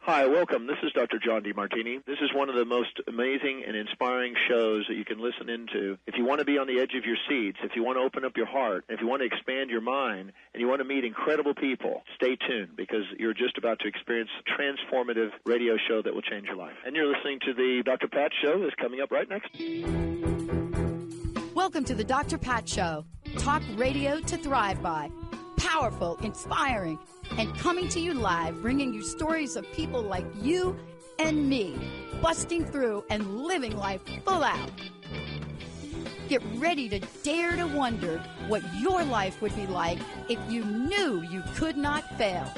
Hi, welcome. This is Dr. John DeMartini. This is one of the most amazing and inspiring shows that you can listen into. If you want to be on the edge of your seats, if you want to open up your heart, if you want to expand your mind, and you want to meet incredible people, stay tuned because you're just about to experience a transformative radio show that will change your life. And you're listening to the Dr. Pat Show that's coming up right next. Welcome to the Dr. Pat Show. Talk radio to thrive by. Powerful, inspiring, and coming to you live, bringing you stories of people like you and me, busting through and living life full out. Get ready to dare to wonder what your life would be like if you knew you could not fail.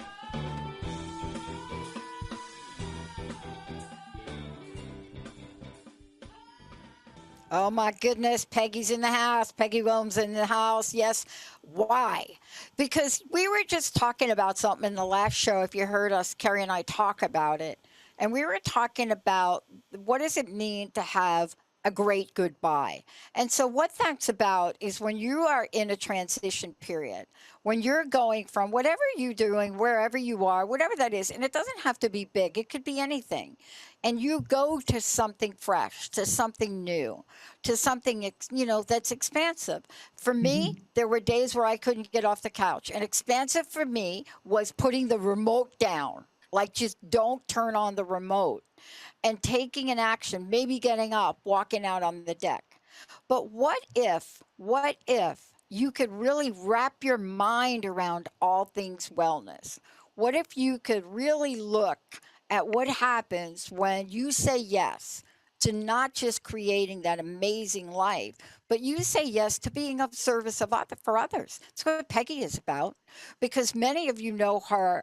Oh, my goodness. Peggy's in the house. Peggy Willms in the house. Yes. Why? Because we were just talking about something in the last show, if you heard us, Carrie and I talk about it. And we were talking about what does it mean to have a great goodbye. And so what that's about is when you are in a transition period, when you're going from whatever you're doing, wherever you are, whatever that is, and it doesn't have to be big, it could be anything. And you go to something fresh, to something new, to something, that's expansive. For me, there were days where I couldn't get off the couch. And expansive for me was putting the remote down. Like, just don't turn on the remote. And taking an action, maybe getting up, walking out on the deck. But what if you could really wrap your mind around all things wellness? What if you could really look at what happens when you say yes to not just creating that amazing life, but you say yes to being of service for others. That's what Peggy is about, because many of you know her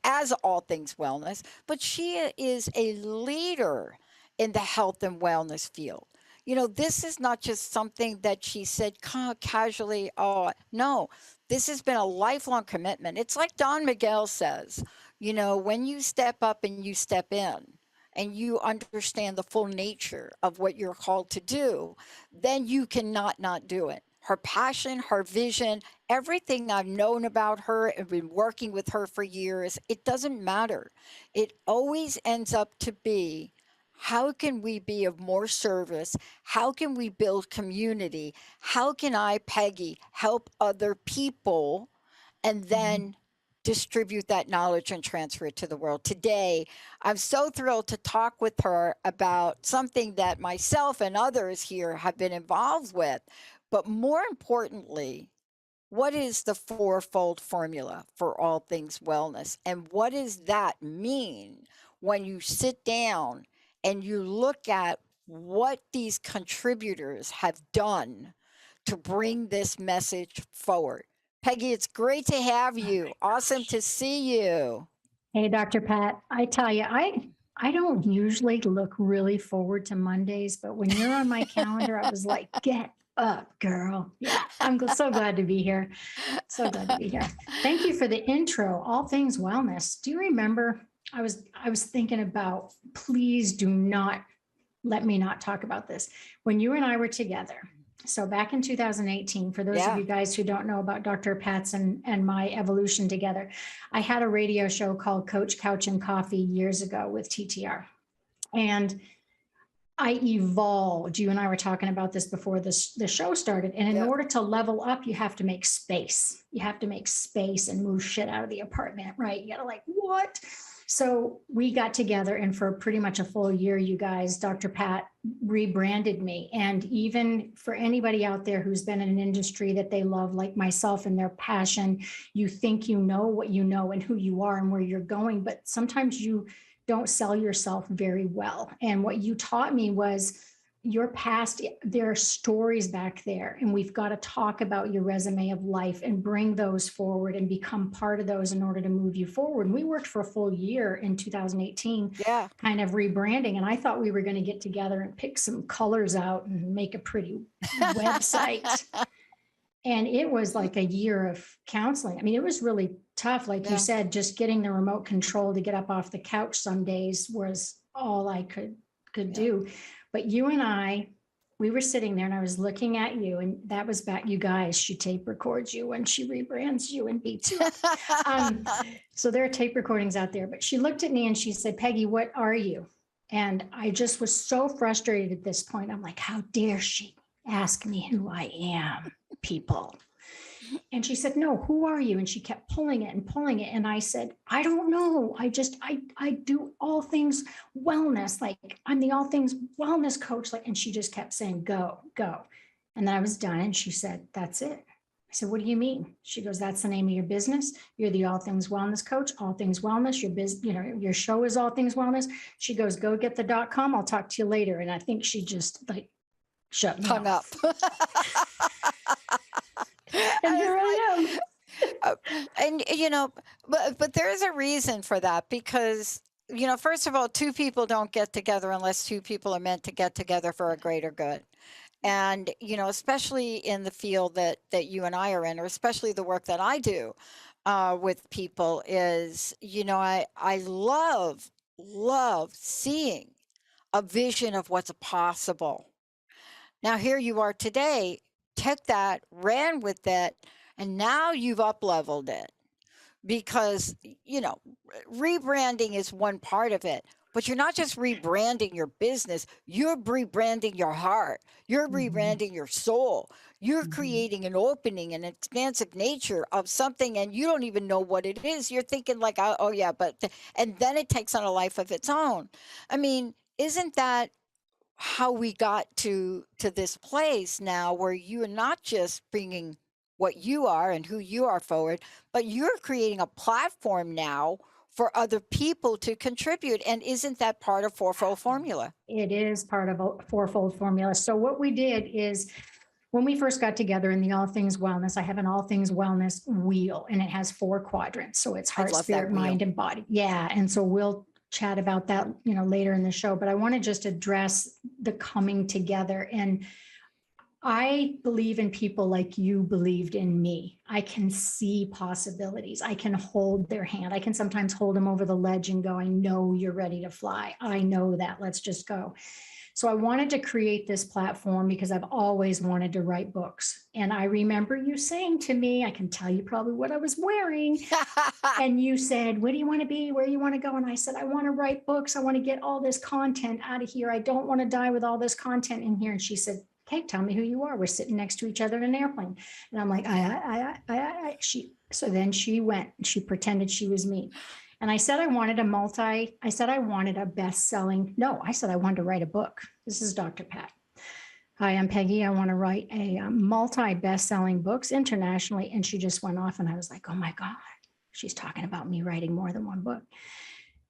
as All Things Wellness, but she is a leader in the health and wellness field. This is not just something that she said casually, no, this has been a lifelong commitment. It's like Don Miguel says, when you step up and you step in, and you understand the full nature of what you're called to do, then you cannot not do it. Her passion, her vision, everything I've known about her and been working with her for years, it doesn't matter. It always ends up to be, how can we be of more service? How can we build community? How can I, Peggy, help other people and then distribute that knowledge and transfer it to the world? Today, I'm so thrilled to talk with her about something that myself and others here have been involved with. But more importantly, what is the fourfold formula for all things wellness? And what does that mean when you sit down and you look at what these contributors have done to bring this message forward? Peggy, it's great to have you. Awesome to see you. Hey, Dr. Pat, I tell you, I don't usually look really forward to Mondays, but when you're on my calendar, I was like, get up, girl. Yeah, I'm so glad to be here. So glad to be here. Thank you for the intro, All Things Wellness. Do you remember, I was thinking about, please do not let me not talk about this. When you and I were together, so back in 2018, for those of you guys who don't know about Dr. Pat's and my evolution together, I had a radio show called Coach, Couch, and Coffee years ago with TTR. And I evolved. You and I were talking about this before the show started. And in order to level up, you have to make space. You have to make space and move shit out of the apartment, right? You got to what? So we got together, and for pretty much a full year, you guys, Dr. Pat rebranded me. And even for anybody out there who's been in an industry that they love, like myself, and their passion, you think you know what you know and who you are and where you're going, but sometimes you don't sell yourself very well. And what you taught me was your past, there are stories back there, and we've got to talk about your resume of life and bring those forward and become part of those in order to move you forward. And we worked for a full year in 2018, kind of rebranding. And I thought we were going to get together and pick some colors out and make a pretty website. And it was like a year of counseling. I mean, it was really tough. Like you said, just getting the remote control to get up off the couch some days was all I could do. But you and I we were sitting there and I was looking at you, and that was back, you guys, she tape records you when she rebrands you and beats you up. So there are tape recordings out there, but she looked at me and she said, Peggy, what are you? And I just was so frustrated at this point. I'm like, how dare she ask me who I am, people? And she said, no, who are you? And she kept pulling it and pulling it. And I said, I don't know. I do all things wellness. Like I'm the all things wellness coach. Like, and she just kept saying, go, go. And then I was done. And she said, that's it. I said, what do you mean? She goes, that's the name of your business. You're the all things wellness coach, all things wellness. Your show is all things wellness. She goes, go get the .com. I'll talk to you later. And I think she just like shut me Hung up. And here I am. And but there is a reason for that, because first of all, two people don't get together unless two people are meant to get together for a greater good. And especially in the field that you and I are in, or especially the work that I do with people, is I love seeing a vision of what's possible. Now here you are today, took that, ran with it, and now you've up-leveled it, because rebranding is one part of it, but you're not just rebranding your business, you're rebranding your heart, you're rebranding your soul, you're creating an opening, an expansive nature of something, and you don't even know what it is. You're thinking like, oh yeah, and then it takes on a life of its own. I mean, isn't that how we got to this place now, where you are not just bringing what you are and who you are forward, but you're creating a platform now for other people to contribute? And isn't that part of Fourfold Formula? It is part of a fourfold formula. So what we did is, when we first got together in the All Things Wellness, I have an All Things Wellness wheel, and it has 4 quadrants. So it's heart, spirit, mind, and body. Yeah. And so we'll chat about that, later in the show, but I want to just address the coming together. And I believe in people like you believed in me. I can see possibilities. I can hold their hand. I can sometimes hold them over the ledge and go, I know you're ready to fly. I know that. Let's just go. So I wanted to create this platform because I've always wanted to write books. And I remember you saying to me, I can tell you probably what I was wearing. And you said, what do you want to be? Where you want to go? And I said, I want to write books. I want to get all this content out of here. I don't want to die with all this content in here. And she said, okay, tell me who you are. We're sitting next to each other in an airplane. And I'm like, so then she went, she pretended she was me. And I said, I wanted a best-selling, I said I wanted to write a book. This is Dr. Pat. Hi, I'm Peggy. I want to write a multi-best-selling books internationally. And she just went off, and I was like, oh my God, she's talking about me writing more than one book.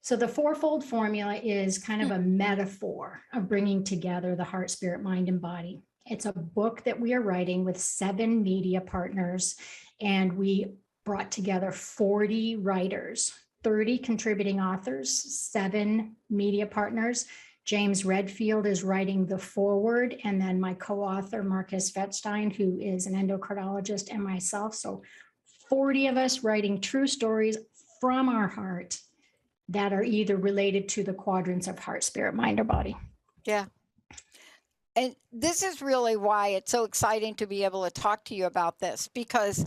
So the fourfold formula is kind of a metaphor of bringing together the heart, spirit, mind, and body. It's a book that we are writing with 7 media partners, and we brought together 40 writers, 30 contributing authors, 7 media partners. James Redfield is writing the foreword, and then my co-author, Markus Wettstein, who is an endocrinologist, and myself. So 40 of us writing true stories from our heart that are either related to the quadrants of heart, spirit, mind, or body. Yeah. And this is really why it's so exciting to be able to talk to you about this, because,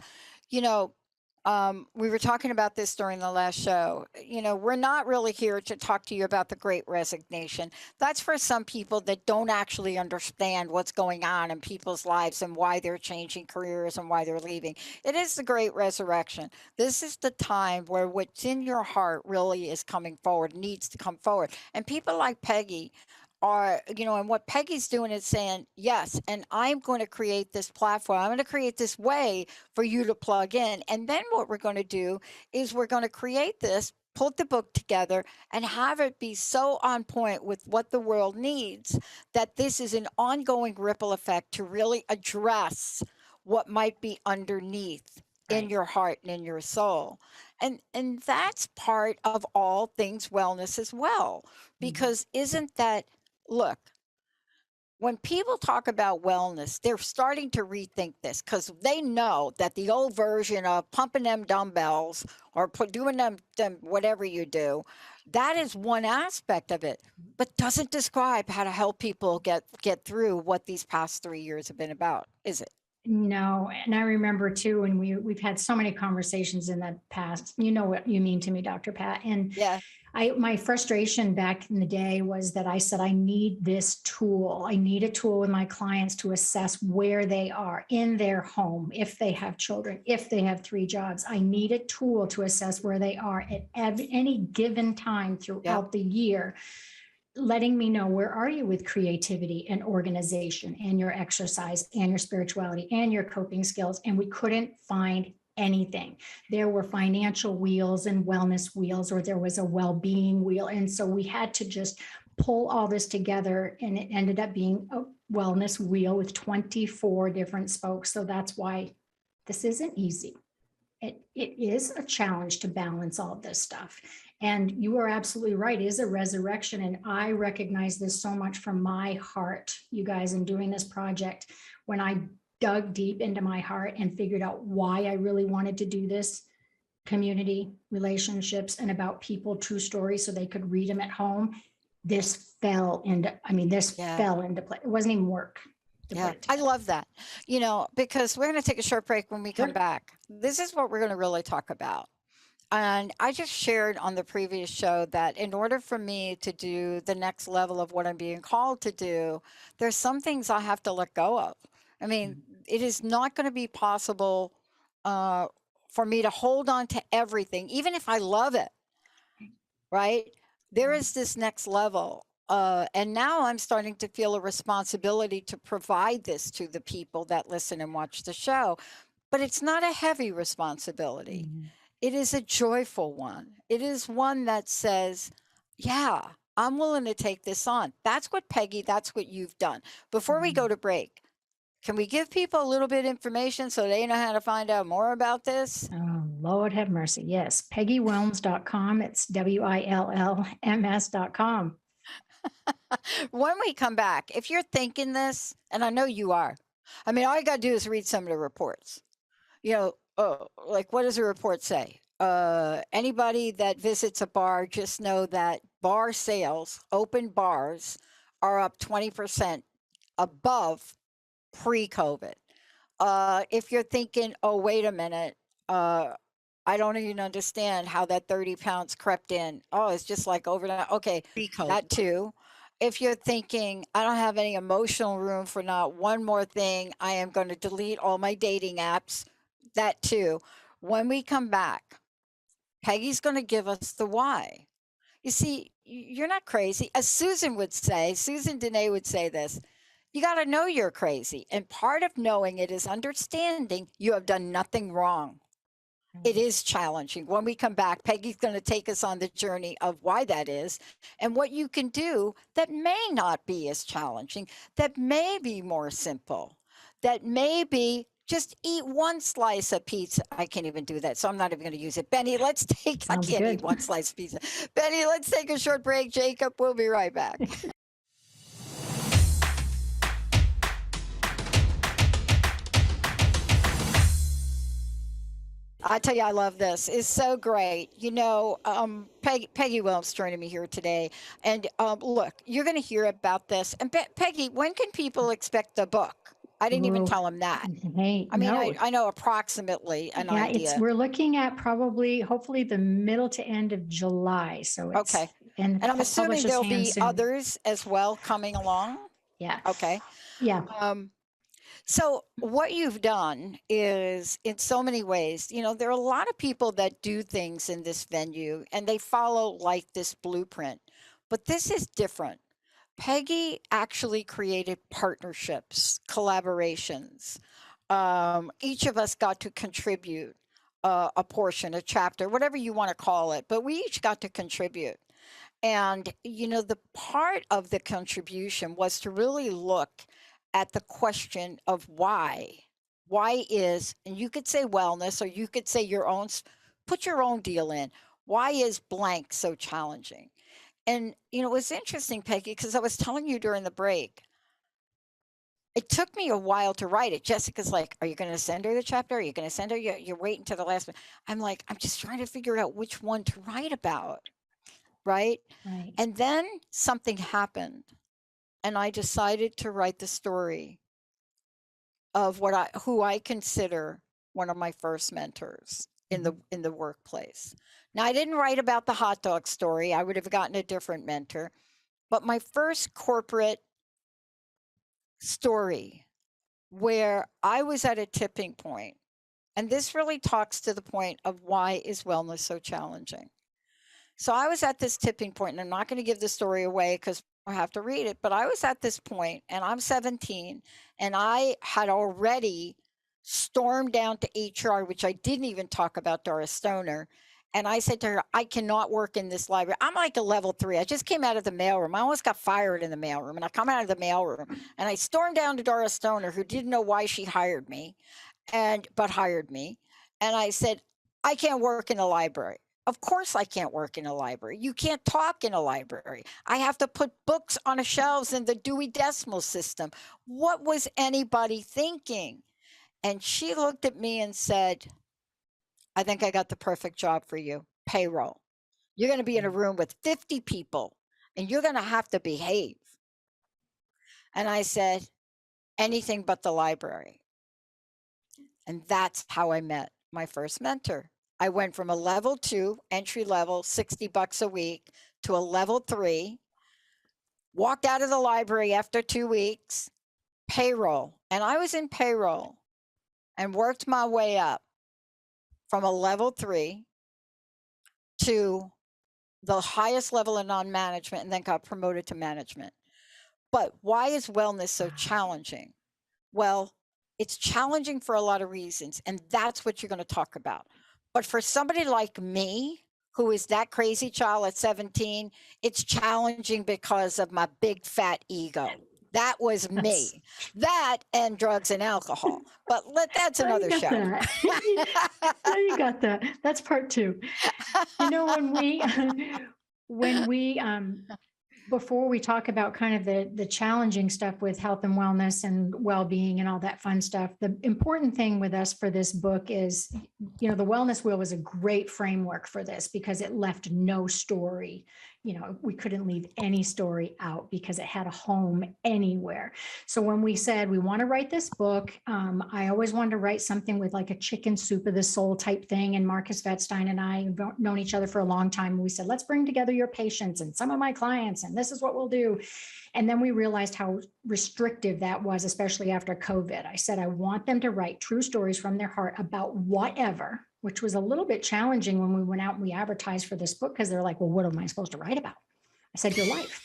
we were talking about this during the last show. We're not really here to talk to you about the Great Resignation. That's for some people that don't actually understand what's going on in people's lives and why they're changing careers and why they're leaving. It is the Great Resurrection. This is the time where what's in your heart really is coming forward, needs to come forward. And people like Peggy are, and what Peggy's doing is saying, yes, and I'm going to create this platform. I'm going to create this way for you to plug in. And then what we're going to do is we're going to create this, put the book together, and have it be so on point with what the world needs that this is an ongoing ripple effect to really address what might be underneath in your heart and in your soul. And that's part of all things wellness as well, because isn't that, look, when people talk about wellness, they're starting to rethink this because they know that the old version of pumping them dumbbells or doing them whatever you do, that is one aspect of it, but doesn't describe how to help people get through what these past 3 years have been about, is it? No, and I remember too, when we've had so many conversations in the past. You know what you mean to me, Dr. Pat. And Yeah, my frustration back in the day was that I said, I need this tool. I need a tool with my clients to assess where they are in their home, if they have children, if they have 3 jobs. I need a tool to assess where they are at any given time yeah, throughout the year, letting me know where are you with creativity and organization and your exercise and your spirituality and your coping skills. And we couldn't find anything. There were financial wheels and wellness wheels, or there was a well-being wheel. And so we had to just pull all this together, and it ended up being a wellness wheel with 24 different spokes. So that's why this isn't easy. It is a challenge to balance all of this stuff. And you are absolutely right. It is a resurrection. And I recognize this so much from my heart, you guys, in doing this project. When I dug deep into my heart and figured out why I really wanted to do this, community, relationships, and about people, true stories, so they could read them at home, this fell into, yeah. fell into place. It wasn't even work. Yeah, I love that. Because we're going to take a short break. When we come Sure. back, this is what we're going to really talk about. And I just shared on the previous show that in order for me to do the next level of what I'm being called to do, there's some things I have to let go of. I mean, it is not going to be possible for me to hold on to everything, even if I love it, right? There is this next level. And now I'm starting to feel a responsibility to provide this to the people that listen and watch the show. But it's not a heavy responsibility. It is a joyful one. It is one that says, yeah, I'm willing to take this on. That's what Peggy, that's what you've done. Before we go to break, can we give people a little bit of information so they know how to find out more about this? Oh, Lord have mercy. Yes. PeggyWillms.com. It's WILLMS.com. When we come back, if you're thinking this, and I know you are, I mean, all you got to do is read some of the reports. Like what does the report say? Anybody that visits a bar, just know that bar sales, open bars, are up 20% above pre-COVID. If you're thinking, oh, wait a minute, I don't even understand how that 30 pounds crept in. Oh, it's just like overnight. Okay, that too. If you're thinking, I don't have any emotional room for not one more thing, I am going to delete all my dating apps, that too. When we come back, Peggy's going to give us the why. You see, you're not crazy. As Susan Dene would say this, you got to know you're crazy. And part of knowing it is understanding you have done nothing wrong. It is challenging. When we come back, Peggy's going to take us on the journey of why that is and what you can do that may not be as challenging, that may be more simple, that may be just eat one slice of pizza. I can't even do that, so I'm not even going to use it. Benny, I Sounds can't good. eat one slice of pizza. Benny, let's take a short break. Jacob, we'll be right back. I tell you, I love this. It's so great. Peggy Willms joining me here today. And look, you're going to hear about this. And Peggy, when can people expect the book? I didn't even Ooh. tell them that. Hey, I mean, no. I know approximately an Yeah, idea. we're looking at hopefully the middle to end of July. So it's Okay. and I'm assuming publishes there'll hands be soon. others as well coming along. Yeah. Okay. Yeah. So what you've done is, in so many ways, there are a lot of people that do things in this venue and they follow like this blueprint, but this is different. Peggy actually created partnerships, collaborations. Each of us got to contribute a portion, a chapter, whatever you want to call it, but we each got to contribute. And, the part of the contribution was to really look at the question of why. Why is, and you could say wellness, or you could say put your own deal in. Why is blank so challenging? And, it was interesting, Peggy, because I was telling you during the break, it took me a while to write it. Jessica's like, are you going to send her the chapter? Are you going to send her? You're waiting to the last one. I'm like, I'm just trying to figure out which one to write about. Right. Right. And then something happened and I decided to write the story of who I consider one of my first mentors in the workplace. Now, I didn't write about the hot dog story. I would have gotten a different mentor. But my first corporate story where I was at a tipping point, and this really talks to the point of why is wellness so challenging. So I was at this tipping point, and I'm not going to give the story away because I have to read it, but I was at this point, and I'm 17, and I had already stormed down to HR, which I didn't even talk about Doris Stoner. And I said to her, I cannot work in this library. I'm like a level 3. I just came out of the mailroom. I almost got fired in the mailroom. And I come out of the mailroom and I stormed down to Doris Stoner, who didn't know why she hired me, but hired me. And I said, I can't work in a library. Of course I can't work in a library. You can't talk in a library. I have to put books on the shelves in the Dewey Decimal System. What was anybody thinking? And she looked at me and said, I think I got the perfect job for you. Payroll. You're going to be in a room with 50 people and you're going to have to behave. And I said, anything but the library. And that's how I met my first mentor. I went from a level 2 entry level, $60 a week, to a level 3, walked out of the library after 2 weeks, payroll. And I was in payroll and worked my way up from a level 3 to the highest level of non-management and then got promoted to management. But why is wellness so challenging? Well, it's challenging for a lot of reasons, and that's what you're going to talk about. But for somebody like me, who is that crazy child at 17, it's challenging because of my big fat ego. That was me. That and drugs and alcohol. But that's another show. You got that. That's part 2. You know, when we before we talk about kind of the challenging stuff with health and wellness and well-being and all that fun stuff, the important thing with us for this book is, you know, the Wellness Wheel was a great framework for this because it left no story. You know, we couldn't leave any story out because it had a home anywhere. So when we said we want to write this book, I always wanted to write something with like a chicken soup of the soul type thing. And Markus Wettstein and I have known each other for a long time. And we said, let's bring together your patients and some of my clients, and this is what we'll do. And then we realized how restrictive that was, especially after COVID. I said, I want them to write true stories from their heart about whatever, which was a little bit challenging when we went out and we advertised for this book because they're like, well, what am I supposed to write about? I said, your life.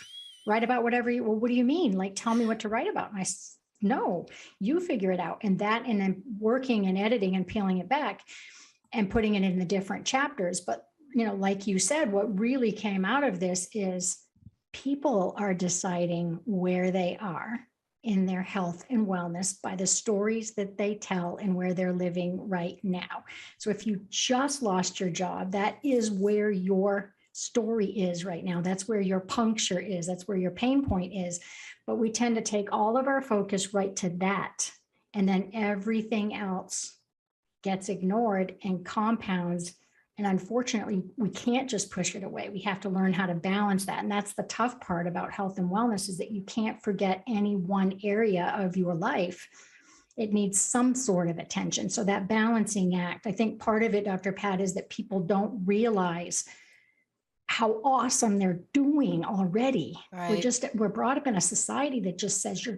Write about whatever you, well, what do you mean? Like, tell me what to write about. And I said, no, you figure it out. And then working and editing and peeling it back and putting it in the different chapters. But, you know, like you said, what really came out of this is people are deciding where they are in their health and wellness by the stories that they tell and where they're living right now. So if you just lost your job, that is where your story is right now. That's where your puncture is. That's where your pain point is. But we tend to take all of our focus right to that. And then everything else gets ignored and compounds. And unfortunately, we can't just push it away. We have to learn how to balance that. And that's the tough part about health and wellness, is that you can't forget any one area of your life. It needs some sort of attention. So that balancing act, I think part of it, Dr. Pat, is that people don't realize how awesome they're doing already. Right. We're brought up in a society that just says you're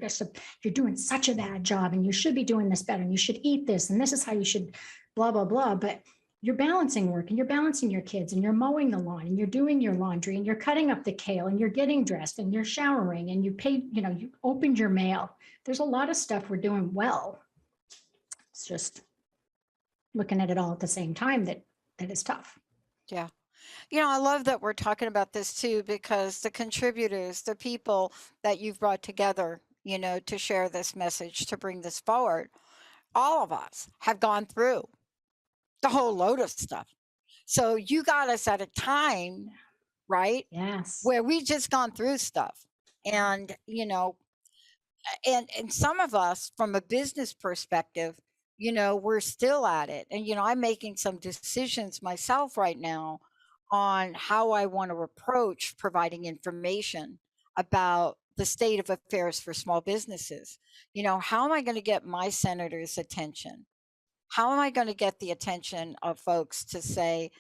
doing such a bad job and you should be doing this better and you should eat this and this is how you should blah, blah, blah. But you're balancing work and you're balancing your kids and you're mowing the lawn and you're doing your laundry and you're cutting up the kale and you're getting dressed and you're showering and you paid, you know, you opened your mail. There's a lot of stuff we're doing well. It's just looking at it all at the same time that is tough. Yeah. You know, I love that we're talking about this too, because the contributors, the people that you've brought together, you know, to share this message, to bring this forward, all of us have gone through the whole load of stuff. So you got us at a time, right? Yes. Where we just gone through stuff. And, you know, and some of us from a business perspective, we're still at it. And I'm making some decisions myself right now on how I want to approach providing information about the state of affairs for small businesses. How am I going to get my senators attention? How am I going to get the attention of folks to say,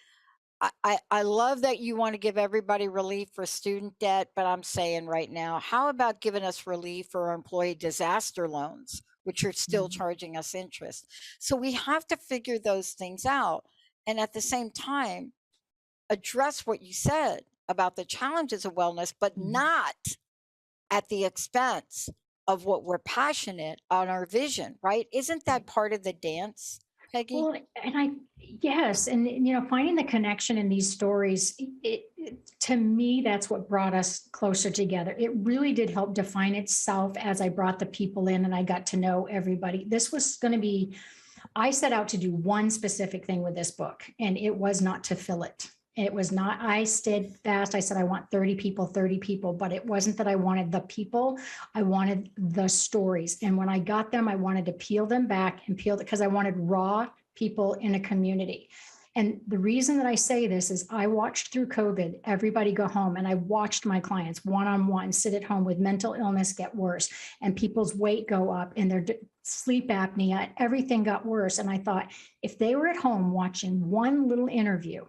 I love that you want to give everybody relief for student debt, but I'm saying right now, how about giving us relief for our employee disaster loans, which are still charging us interest? So we have to figure those things out. And at the same time, address what you said about the challenges of wellness, but not at the expense of what we're passionate on our vision, right? Isn't that part of the dance, Peggy? Well, yes. And, finding the connection in these stories, to me, that's what brought us closer together. It really did help define itself as I brought the people in and I got to know everybody. This was going to be, I set out to do one specific thing with this book, and it was not to fill it. It was not, I stayed fast. I said, I want 30 people, but it wasn't that I wanted the people. I wanted the stories. And when I got them, I wanted to peel them back and because I wanted raw people in a community. And the reason that I say this is I watched through COVID, everybody go home, and I watched my clients one-on-one sit at home with mental illness get worse and people's weight go up and their sleep apnea, everything got worse. And I thought, if they were at home watching one little interview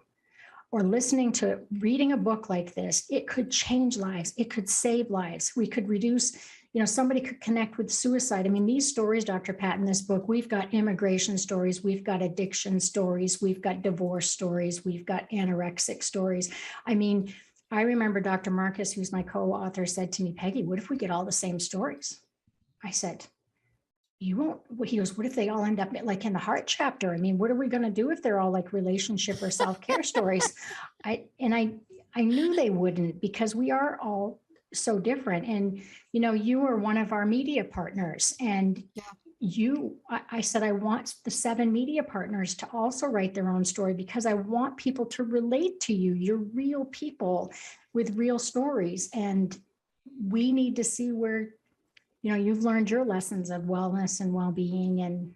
or listening to reading a book like this, it could change lives. It could save lives. We could reduce, somebody could connect with suicide. I mean, these stories, Dr. Pat, in this book, we've got immigration stories, we've got addiction stories, we've got divorce stories, we've got anorexic stories. I mean, I remember Dr. Markus, who's my co-author, said to me, Peggy, what if we get all the same stories? I said, you won't. He goes, what if they all end up like in the heart chapter? I mean, what are we going to do if they're all like relationship or self-care stories? I knew they wouldn't, because we are all so different. And, you were one of our media partners, and I said, I want the 7 media partners to also write their own story, because I want people to relate to you. You're real people with real stories. And we need to see where you've learned your lessons of wellness and well-being, and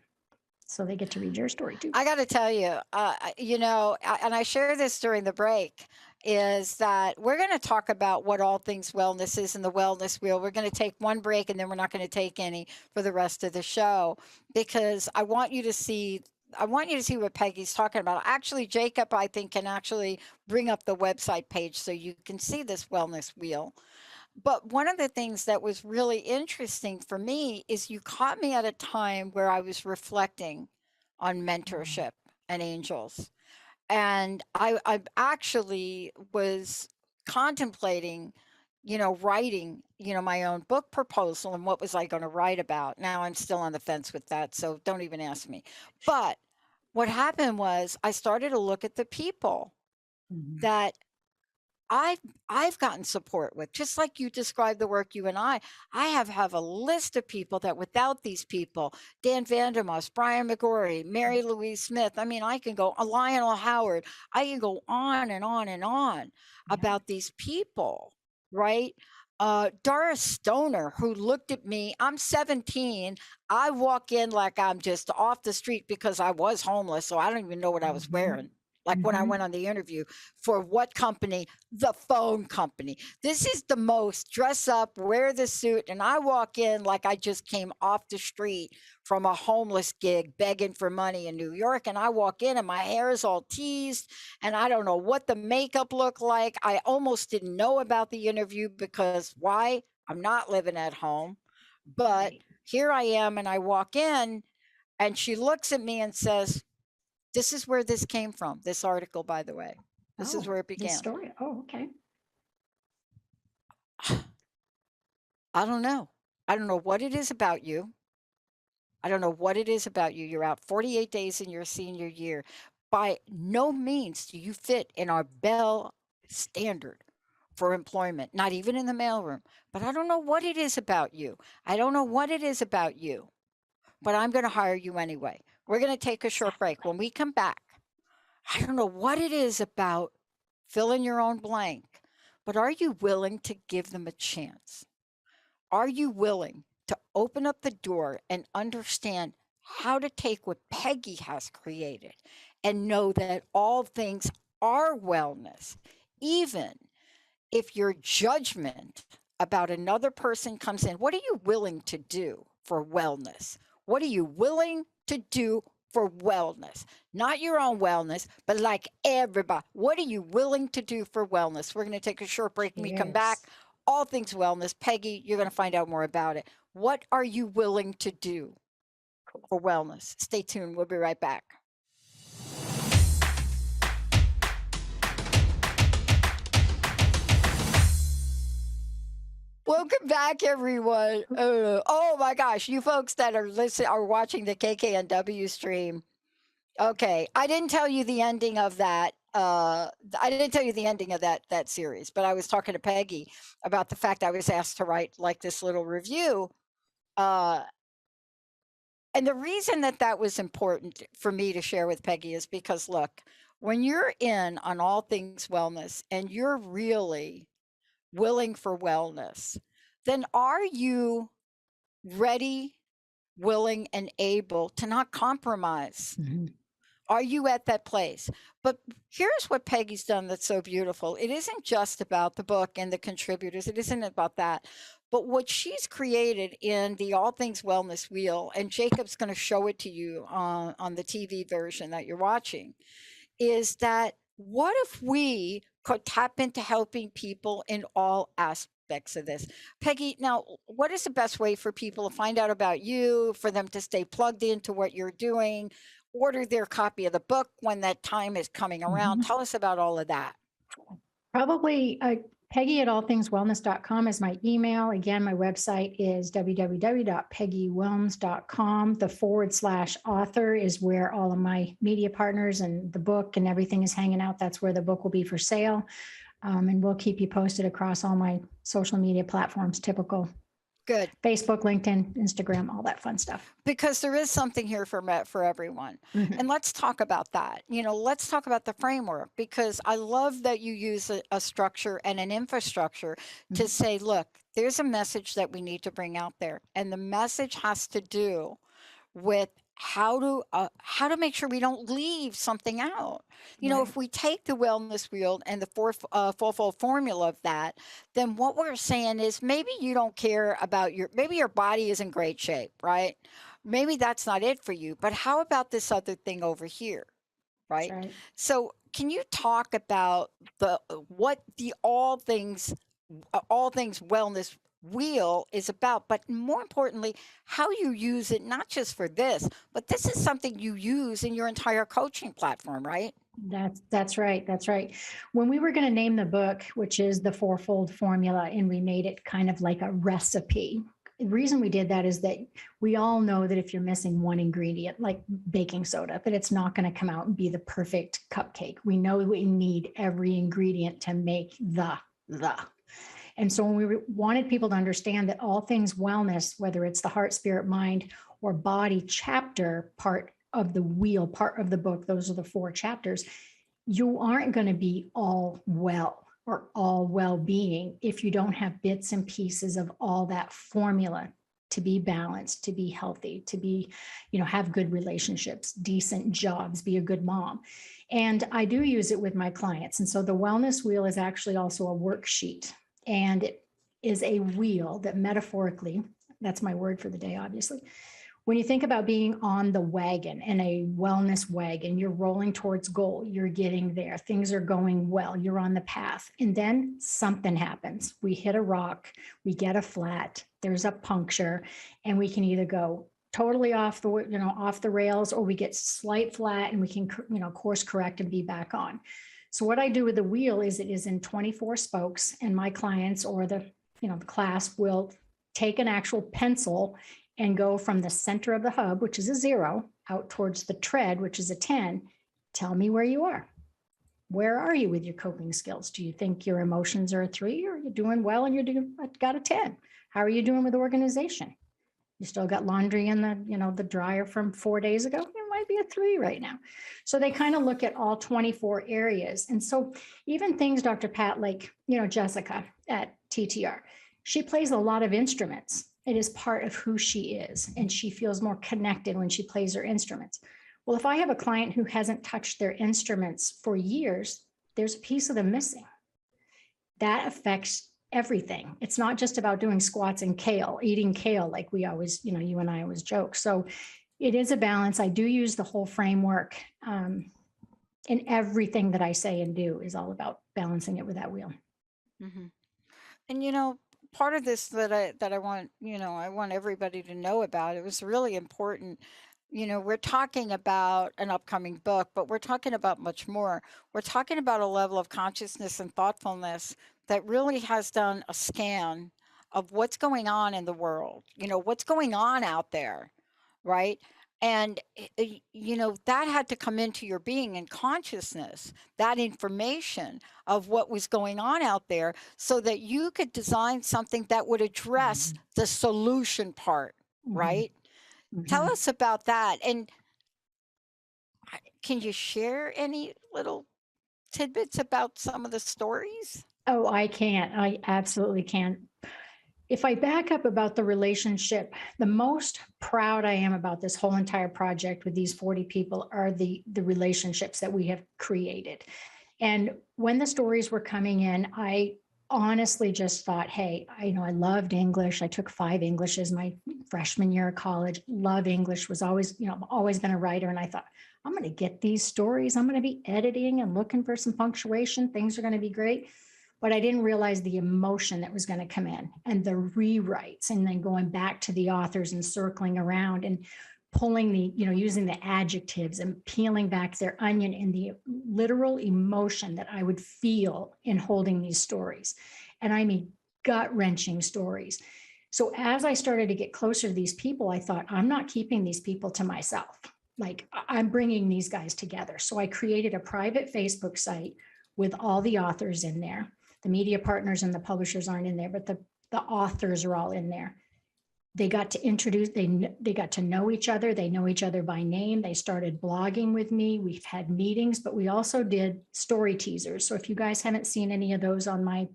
so they get to read your story too. I got to tell you, and I share this during the break, is that we're going to talk about what all things wellness is in the wellness wheel. We're going to take one break, and then we're not going to take any for the rest of the show, because I want you to see what Peggy's talking about. Actually, Jacob, I think, can actually bring up the website page so you can see this wellness wheel. But one of the things that was really interesting for me is you caught me at a time where I was reflecting on mentorship and angels. And I actually was contemplating, writing, my own book proposal and what was I going to write about. Now I'm still on the fence with that, so don't even ask me. But what happened was I started to look at the people that I've gotten support with, just like you described the work you and I have a list of people that without these people, Dan Vandermoss, Brian McGorry, Mary Louise Smith, I mean, I can go, Lionel Howard, I can go on and on and on about these people, right? Doris Stoner, who looked at me, I'm 17. I walk in like I'm just off the street because I was homeless, so I don't even know what I was wearing. Like when I went on the interview for what company? The phone company. This is the most dress up, wear the suit. And I walk in like I just came off the street from a homeless gig begging for money in New York. And I walk in and my hair is all teased and I don't know what the makeup looked like. I almost didn't know about the interview because why? I'm not living at home. But here I am and I walk in and she looks at me and says, this is where this came from. This article, by the way, this is where it began. This story. Oh, okay. I don't know. I don't know what it is about you. I don't know what it is about you. You're out 48 days in your senior year. By no means do you fit in our Bell standard for employment, not even in the mailroom. But I don't know what it is about you. I don't know what it is about you. But I'm going to hire you anyway. We're going to take a short break. When we come back, I don't know what it is about fill in your own blank, but are you willing to give them a chance? Are you willing to open up the door and understand how to take what Peggy has created and know that all things are wellness, even if your judgment about another person comes in. What are you willing to do for wellness? What are you willing to do for wellness? Not your own wellness, but like everybody. What are you willing to do for wellness? We're going to take a short break. When we come back, Cheers. all things wellness. Peggy, you're going to find out more about it. What are you willing to do for wellness? Stay tuned. We'll be right back. Welcome back, everyone. Oh my gosh, you folks that are watching the KKNW stream. Okay, I didn't tell you the ending of that. I didn't tell you the ending of that series, but I was talking to Peggy about the fact I was asked to write like this little review. And the reason that was important for me to share with Peggy is because, look, when you're in on all things wellness and you're really willing for wellness, then are you ready, willing, and able to not compromise? Mm-hmm. Are you at that place? But here's what Peggy's done that's so beautiful. It isn't just about the book and the contributors. It isn't about that. But what she's created in the All Things Wellness Wheel, and Jacob's going to show it to you on the TV version that you're watching, is that what if we could tap into helping people in all aspects of this? Peggy, now, what is the best way for people to find out about you, for them to stay plugged into what you're doing, order their copy of the book when that time is coming around? Tell us about all of that. Probably Peggy at allthingswellness.com is my email. Again, my website is www.peggywillms.com. The /author is where all of my media partners and the book and everything is hanging out. That's where the book will be for sale. And we'll keep you posted across all my social media platforms, typical. Good. Facebook, LinkedIn, Instagram, all that fun stuff. Because there is something here for everyone. Mm-hmm. And let's talk about that. Let's talk about the framework, because I love that you use a structure and an infrastructure to say, look, there's a message that we need to bring out there. And the message has to do with how to make sure we don't leave something out. Right. If we take the wellness wheel and the fourfold formula of that, then what we're saying is maybe you don't care about maybe your body is in great shape, right? Maybe that's not it for you, but how about this other thing over here, right? That's right. So can you talk about what the all things wellness wheel is about, but more importantly, how you use it, not just for this, but this is something you use in your entire coaching platform, right? That's right. That's right. When we were going to name the book, which is the fourfold formula, and we made it kind of like a recipe. The reason we did that is that we all know that if you're missing one ingredient, like baking soda, that it's not going to come out and be the perfect cupcake. We know we need every ingredient to make the. And so when we wanted people to understand that all things wellness, whether it's the heart, spirit, mind, or body chapter part of the wheel, part of the book, those are the 4 chapters, you aren't going to be all well or all well-being if you don't have bits and pieces of all that formula to be balanced, to be healthy, to be, have good relationships, decent jobs, be a good mom. And I do use it with my clients. And so the wellness wheel is actually also a worksheet. And it is a wheel that metaphorically, that's my word for the day, obviously. When you think about being on the wagon, in a wellness wagon, you're rolling towards goal, you're getting there, things are going well, you're on the path. And then something happens. We hit a rock, we get a flat, there's a puncture, and we can either go totally off the rails, or we get slight flat and we can, course correct and be back on. So what I do with the wheel is it is in 24 spokes, and my clients or the class will take an actual pencil and go from the center of the hub, which is a 0, out towards the tread, which is a 10. Tell me where you are. Where are you with your coping skills? Do you think your emotions are a 3, or you're doing well and got a 10? How are you doing with organization? You still got laundry in the dryer from 4 days ago? It might be a 3 right now. So they kind of look at all 24 areas. And so even things, Dr. Pat, like, Jessica at TTR, she plays a lot of instruments. it is part of who she is, and she feels more connected when she plays her instruments. Well, if I have a client who hasn't touched their instruments for years, there's a piece of them missing. That affects everything. It's not just about doing squats and kale, eating kale, like we always, you and I always joke. So it is a balance. I do use the whole framework. In everything that I say and do is all about balancing it with that wheel. Mm-hmm. And part of this that I want, I want everybody to know about, it was really important. We're talking about an upcoming book, but we're talking about much more. We're talking about a level of consciousness and thoughtfulness that really has done a scan of what's going on in the world, what's going on out there, right? And, that had to come into your being and consciousness, that information of what was going on out there, so that you could design something that would address the solution part, right? Tell us about that. And can you share any little tidbits about some of the stories? Oh, I can't. I absolutely can't. If I back up about the relationship, the most proud I am about this whole entire project with these 40 people are the relationships that we have created. And when the stories were coming in, I honestly just thought, hey, I loved English. I took 5 Englishes my freshman year of college. Love English, was always, I've always been a writer. And I thought, I'm going to get these stories. I'm going to be editing and looking for some punctuation. Things are going to be great. But I didn't realize the emotion that was going to come in, and the rewrites, and then going back to the authors and circling around and pulling using the adjectives and peeling back their onion, and the literal emotion that I would feel in holding these stories. And I mean, gut-wrenching stories. So as I started to get closer to these people, I thought, I'm not keeping these people to myself. Like, I'm bringing these guys together. So I created a private Facebook site with all the authors in there. The media partners and the publishers aren't in there, but the authors are all in there. They got to introduce, they got to know each other. They know each other by name. They started blogging with me. We've had meetings, but we also did story teasers. So if you guys haven't seen any of those on my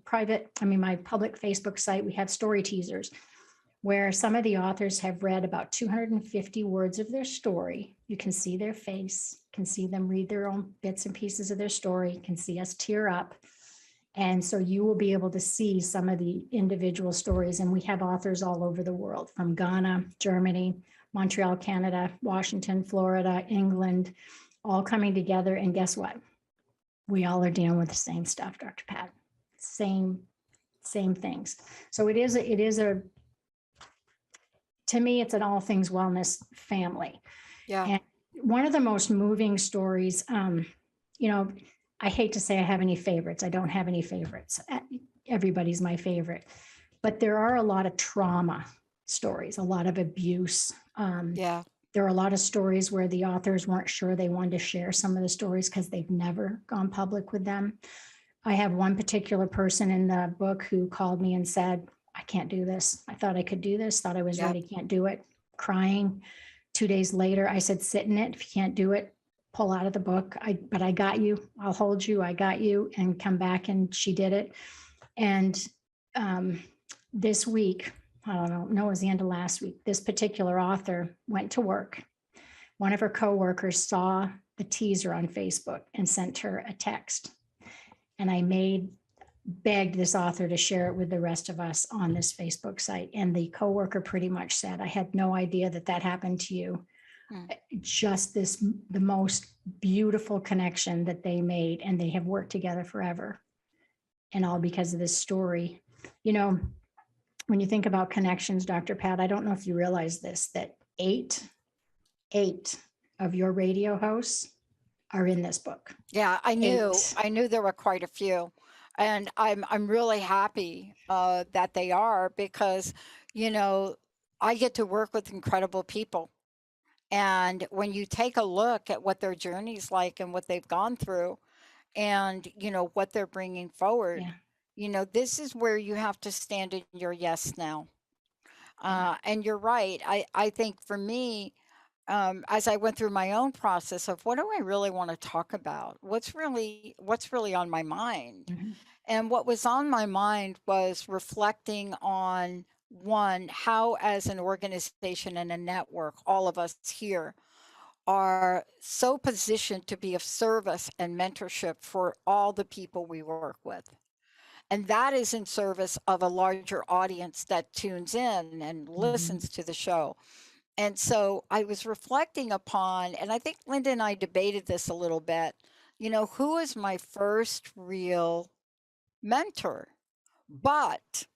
my public Facebook site, we have story teasers where some of the authors have read about 250 words of their story. You can see their face, can see them read their own bits and pieces of their story, can see us tear up. And so you will be able to see some of the individual stories. And we have authors all over the world, from Ghana, Germany, Montreal, Canada, Washington, Florida, England, all coming together. And guess what? We all are dealing with the same stuff, Dr. Pat. Same things. So it is to me, it's an all things wellness family. Yeah. And one of the most moving stories, I hate to say I have any favorites. I don't have any favorites. Everybody's my favorite. But there are a lot of trauma stories, a lot of abuse. Yeah. There are a lot of stories where the authors weren't sure they wanted to share some of the stories because they've never gone public with them. I have one particular person in the book who called me and said, I can't do this. I thought I could do this, thought I was ready, can't do it. Crying. 2 days later, I said, sit in it. If you can't do it, pull out of the book. But I got you. I'll hold you. I got you. And come back. And she did it. And this week, I don't know, no, it was the end of last week, this particular author went to work. One of her coworkers saw the teaser on Facebook and sent her a text. And I begged this author to share it with the rest of us on this Facebook site. And the coworker pretty much said, I had no idea that happened to you. Just the most beautiful connection that they made, and they have worked together forever, and all because of this story. When you think about connections, Dr. Pat, I don't know if you realize this, that eight of your radio hosts are in this book. Yeah, I knew. 8. I knew there were quite a few, and I'm really happy that they are, because I get to work with incredible people. And when you take a look at what their journey's like and what they've gone through, and what they're bringing forward, this is where you have to stand in your yes now. And you're right. I think for me, as I went through my own process of what do I really want to talk about, what's really on my mind, Mhm. and what was on my mind was reflecting on one, how as an organization and a network, all of us here are so positioned to be of service and mentorship for all the people we work with. And that is in service of a larger audience that tunes in and listens to the show. And so I was reflecting upon, and I think Linda and I debated this a little bit, who is my first real mentor? But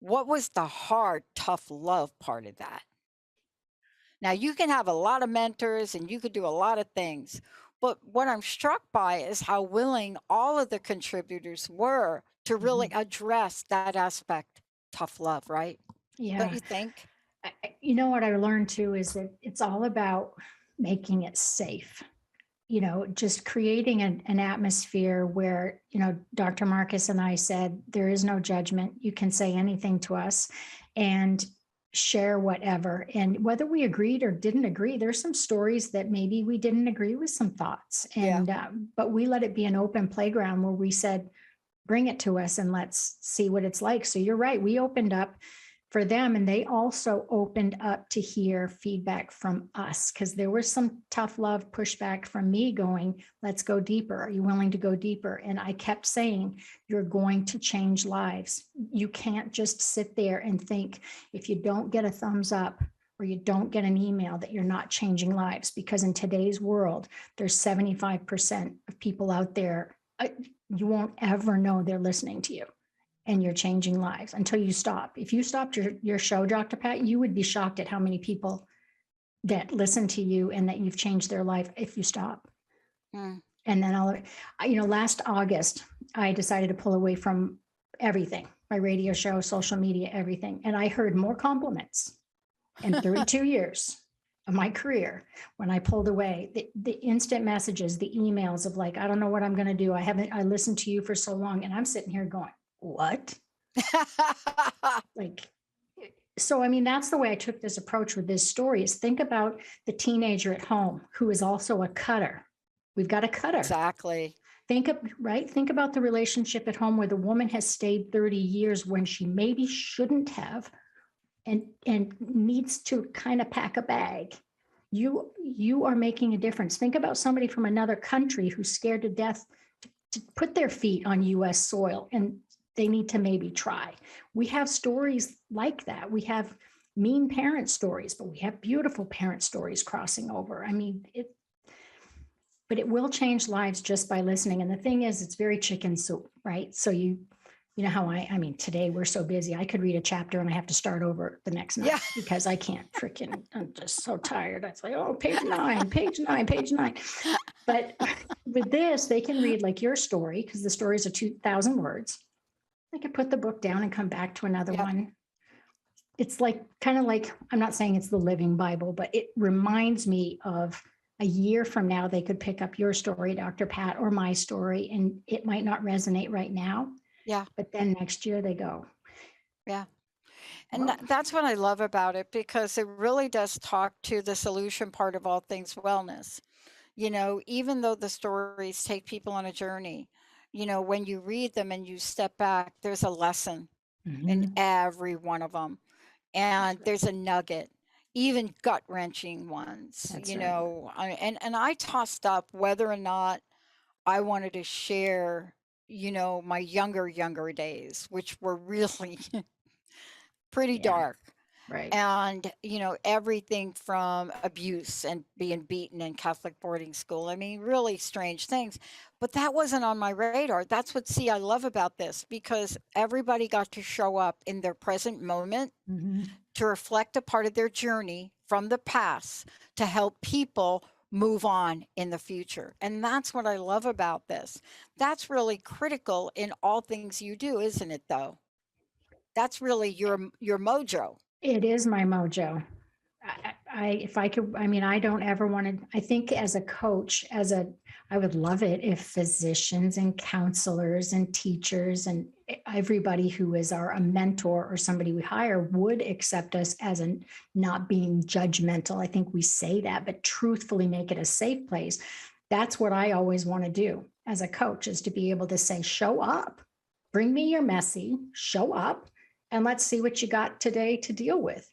what was the hard, tough love part of that? Now, you can have a lot of mentors and you could do a lot of things, but what I'm struck by is how willing all of the contributors were to really address that aspect, tough love, right? Yeah. Don't you think? You know what I learned too is that it's all about making it safe. Just creating an atmosphere where, Dr. Markus and I said, there is no judgment. You can say anything to us and share whatever. And whether we agreed or didn't agree, there's some stories that maybe we didn't agree with some thoughts. And, but we let it be an open playground where we said, bring it to us and let's see what it's like. So you're right. We opened up for them, and they also opened up to hear feedback from us, because there was some tough love pushback from me going, let's go deeper. Are you willing to go deeper? And I kept saying, you're going to change lives. You can't just sit there and think if you don't get a thumbs up or you don't get an email that you're not changing lives, because in today's world, there's 75% of people out there. You won't ever know they're listening to you. And you're changing lives until you stop. If you stopped your show, Dr. Pat, you would be shocked at how many people that listen to you and that you've changed their life if you stop. And then last August, I decided to pull away from everything, my radio show, social media, everything. And I heard more compliments in 32 years of my career when I pulled away. The instant messages, the emails of like, I don't know what I'm going to do. I listened to you for so long. And I'm sitting here going, what? So, that's the way I took this approach with this story is think about the teenager at home who is also a cutter. We've got a cutter. Exactly. Think about the relationship at home where the woman has stayed 30 years when she maybe shouldn't have and needs to kind of pack a bag. You are making a difference. Think about somebody from another country who's scared to death to put their feet on US soil, and they need to maybe try. We have stories like that. We have mean parent stories, but we have beautiful parent stories crossing over. But it will change lives just by listening. And the thing is, it's very chicken soup, right? So you know how today we're so busy. I could read a chapter and I have to start over the next night because I can't I'm just so tired. It's like, oh, page 9. But with this, they can read like your story, because the stories are 2,000 words. I could put the book down and come back to another one. It's kind of like, I'm not saying it's the living Bible, but it reminds me of a year from now, they could pick up your story, Dr. Pat, or my story, and it might not resonate right now. Yeah. But then next year they go. Yeah. And that's what I love about it, because it really does talk to the solution part of all things wellness. Even though the stories take people on a journey, when you read them and you step back, there's a lesson in every one of them. And there's a nugget, even gut-wrenching ones, That's right. And I tossed up whether or not I wanted to share, my younger days, which were really pretty dark. Right. And, everything from abuse and being beaten in Catholic boarding school. Really strange things. But that wasn't on my radar. That's what, I love about this, because everybody got to show up in their present moment to reflect a part of their journey from the past to help people move on in the future. And that's what I love about this. That's really critical in all things you do, isn't it, though? That's really your mojo. It is my mojo. If I could, I don't ever want to, I think as a coach, I would love it if physicians and counselors and teachers and everybody who is a mentor or somebody we hire would accept us as not being judgmental. I think we say that, but truthfully make it a safe place. That's what I always want to do as a coach, is to be able to say, show up, bring me your messy, show up, and let's see what you got today to deal with.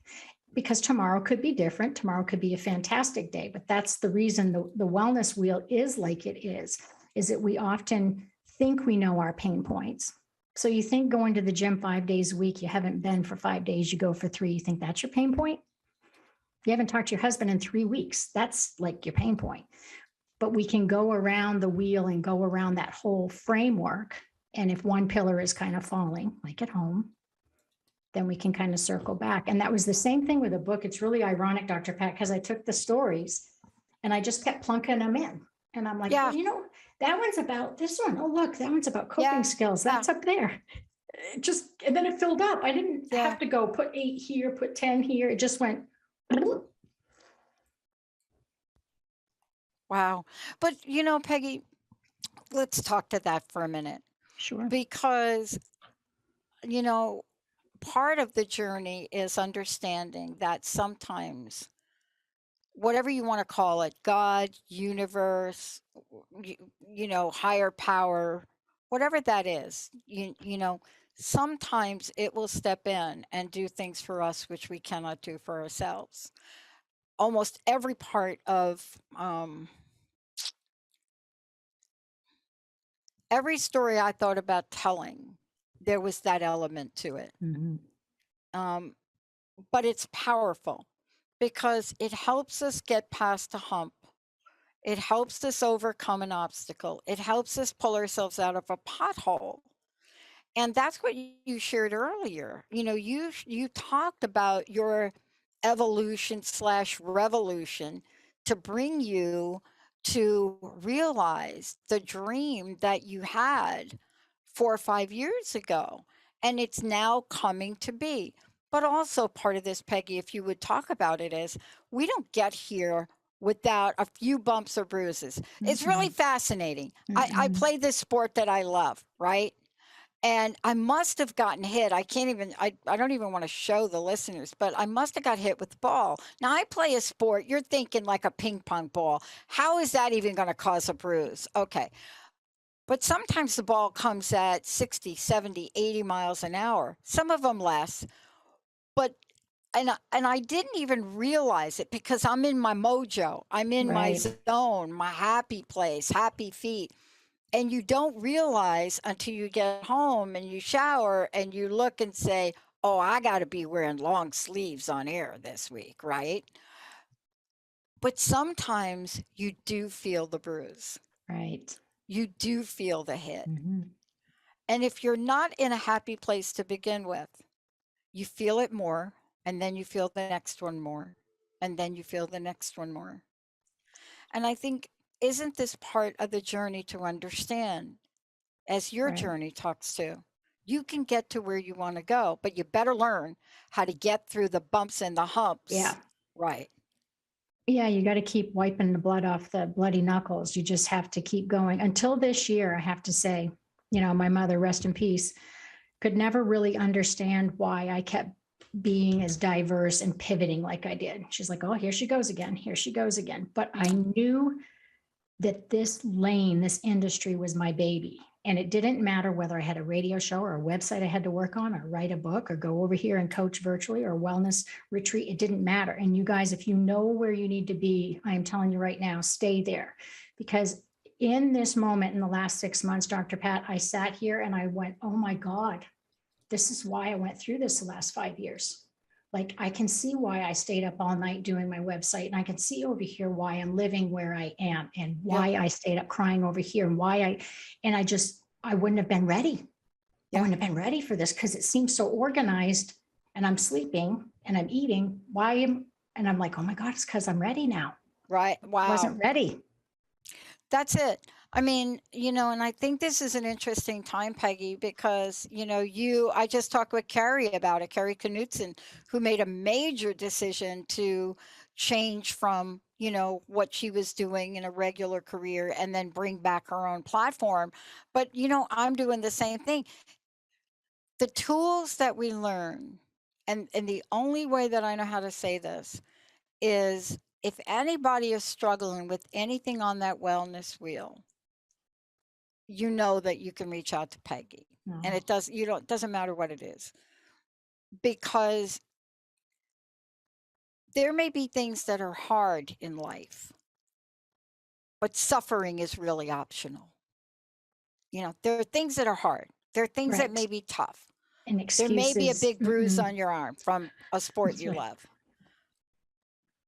Because tomorrow could be different. Tomorrow could be a fantastic day. But that's the reason the wellness wheel is like it is that we often think we know our pain points. So you think going to the gym 5 days a week, you haven't been for 5 days, you go for 3, you think that's your pain point? You haven't talked to your husband in 3 weeks. That's like your pain point. But we can go around the wheel and go around that whole framework. And if one pillar is kind of falling, like at home, then we can kind of circle back. And that was the same thing with the book. It's really ironic, Dr. Pat, because I took the stories and I just kept plunking them in. And I'm like, Yeah. well, you know, that one's about this one. Oh, look, that one's about coping Yeah. skills. That's up there. It just, and then it filled up. I didn't Yeah. have to go put 8 here, put 10 here. It just went. Wow. But, you know, Peggy, let's talk to that for a minute. Sure. Because, you know, part of the journey is understanding that sometimes, whatever you want to call it, God, universe, you know, higher power, whatever that is, you know, sometimes it will step in and do things for us which we cannot do for ourselves. Almost every part of every story I thought about telling, there was that element to it. But it's powerful because it helps us get past a hump. It helps us overcome an obstacle. It helps us pull ourselves out of a pothole. And that's what you shared earlier. You know, you talked about your evolution / revolution to bring you to realize the dream that you had 4 or 5 years ago. And it's now coming to be. But also part of this, Peggy, if you would talk about it, is we don't get here without a few bumps or bruises. It's really fascinating. I play this sport that I love, right? And I must have gotten hit. I don't even want to show the listeners, but I must have got hit with the ball. Now, I play a sport. You're thinking like a ping pong ball. How is that even going to cause a bruise? Okay. But sometimes the ball comes at 60, 70, 80 miles an hour, some of them less. But and I didn't even realize it because I'm in my mojo. I'm in my zone, my happy place, happy feet. And you don't realize until you get home and you shower and you look and say, oh, I got to be wearing long sleeves on air this week, right? But sometimes you do feel the bruise. Right. You do feel the hit. And if you're not in a happy place to begin with, you feel it more, and then you feel the next one more, and then you feel the next one more. And I think, isn't this part of the journey to understand, as your journey talks to, you can get to where you want to go, but you better learn how to get through the bumps and the humps. Yeah. Right. Yeah, you got to keep wiping the blood off the bloody knuckles. You just have to keep going. Until this year, I have to say, you know, my mother, rest in peace, could never really understand why I kept being as diverse and pivoting like I did. She's like, oh, here she goes again. Here she goes again. But I knew that this lane, this industry was my baby. And it didn't matter whether I had a radio show or a website I had to work on or write a book or go over here and coach virtually or a wellness retreat. It didn't matter. And you guys, if you know where you need to be, I am telling you right now, stay there. Because in this moment in the last 6 months, Dr. Pat, I sat here and I went, oh my God, this is why I went through this the last 5 years. Like, I can see why I stayed up all night doing my website, and I can see over here why I'm living where I am and why I stayed up crying over here and why I wouldn't have been ready. I wouldn't have been ready for this because it seems so organized, and I'm sleeping and I'm eating. And I'm like, oh my God, it's because I'm ready now. Right. Wow. I wasn't ready. That's it. I mean, you know, and I think this is an interesting time, Peggy, because, you know, I just talked with Carrie about it, Carrie Knutson, who made a major decision to change from, you know, what she was doing in a regular career and then bring back her own platform. But, you know, I'm doing the same thing. The tools that we learn, and the only way that I know how to say this is, if anybody is struggling with anything on that wellness wheel, you know that you can reach out to Peggy. And it doesn't matter what it is. because there may be things that are hard in life, but suffering is really optional. There are things that are hard. There are things that Right. may be tough. And There may be a excuses. big bruise Mm-mm. on your arm from a sport That's you right. love.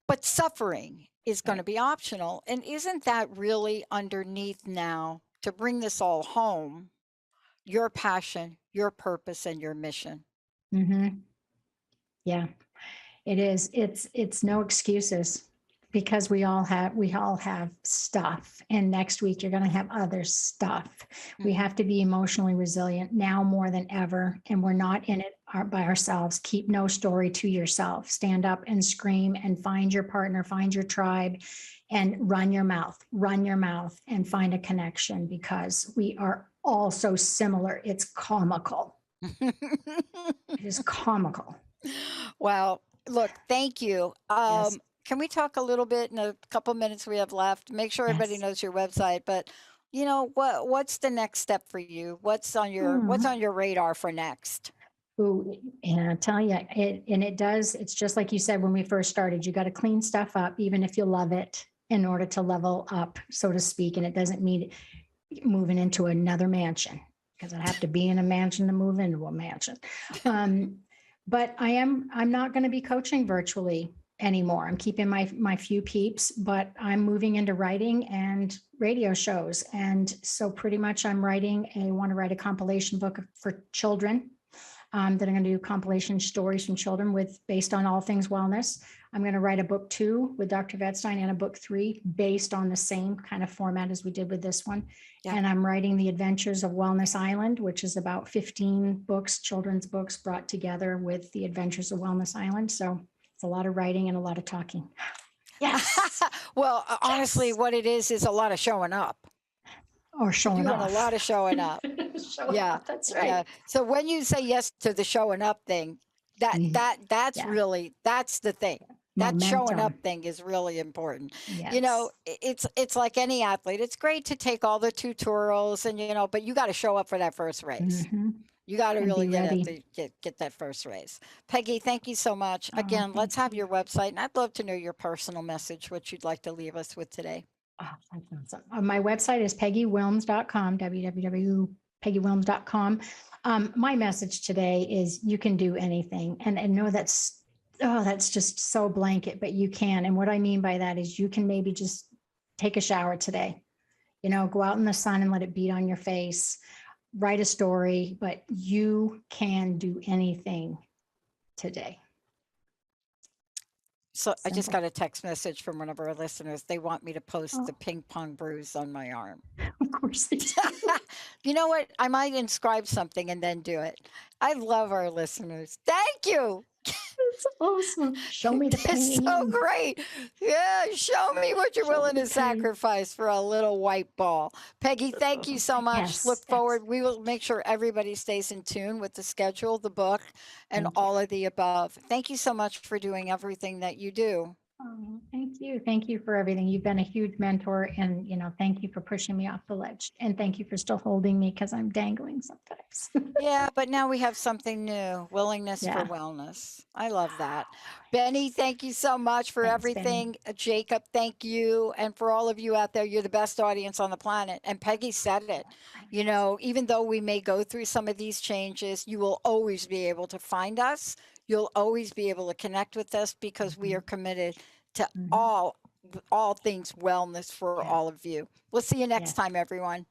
But suffering is going to Right. be optional. And isn't that really underneath now to bring this all home? Your passion, your purpose, and your mission. Mm-hmm. Yeah, it is. It's no excuses because we all have stuff. And next week you're going to have other stuff. We Mhm. have to be emotionally resilient now more than ever. And we're not in it by ourselves. Keep no story to yourself. Stand up and scream and find your partner, find your tribe, and run your mouth and find a connection because we are all so similar. It's comical. It is comical. Well, look, thank you. Yes. Can we talk a little bit in a couple minutes we have left? Make sure everybody Yes. knows your website, but what's the next step for you? What's on Mm. your radar for next? Ooh, and I tell you, it's just like you said when we first started, you got to clean stuff up, even if you love it, in order to level up, so to speak. And it doesn't mean moving into another mansion because I have to be in a mansion to move into a mansion. But I'm not going to be coaching virtually anymore. I'm keeping my few peeps, but I'm moving into writing and radio shows. And so pretty much I want to write a compilation book for children. That I'm going to do compilation stories from children based on all things wellness. I'm going to write a book 2 with Dr. Wettstein and a book 3 based on the same kind of format as we did with this one. Yeah. And I'm writing The Adventures of Wellness Island, which is about 15 books, children's books brought together with The Adventures of Wellness Island. So it's a lot of writing and a lot of talking. Yes. Well, honestly, Yes. what it is a lot of showing up. Or showing Doing off. a lot of showing up. Yeah, that's right. Yeah. So when you say yes to the showing up thing, that's Yeah. really, that's the thing. That showing up Momentum. thing is really important. Yes. It's like any athlete. It's great to take all the tutorials and but you got to show up for that first race. Mhm. You got to And really be ready. get that first race. Peggy, thank you so much. Oh, Again, let's thank have you. your website, and I'd love to know your personal message, what you'd like to leave us with today. Oh, that's awesome. My website is peggywillms.com, www.peggywillms.com. My message today is you can do anything. And know that's just so blanket, but you can. And what I mean by that is you can maybe just take a shower today, go out in the sun and let it beat on your face, write a story, but you can do anything today. So I just Simple. got a text message from one of our listeners. They want me to post the ping pong bruise on my arm. Of course they do. You know what? I might inscribe something and then do it. I love our listeners. Thank you. It's awesome. Show me the pain. It's so great. Yeah, show me what you're Show me willing the to pain. sacrifice for a little white ball. Peggy, thank you so much. Yes, Look yes. forward. We will make sure everybody stays in tune with the schedule, the book, and Thank you. all of the above. Thank you so much for doing everything that you do. Oh, thank you. Thank you for everything. You've been a huge mentor and, thank you for pushing me off the ledge. And thank you for still holding me because I'm dangling sometimes. Yeah, but now we have something new, willingness for Yeah. wellness. I love that. Benny, thank you so much for Thanks, Benny. everything. Jacob, thank you. And for all of you out there, you're the best audience on the planet. And Peggy said it. Even though we may go through some of these changes, you will always be able to find us. You'll always be able to connect with us because we are committed to all things wellness for Yeah. all of you. We'll see you next Yes. time, everyone.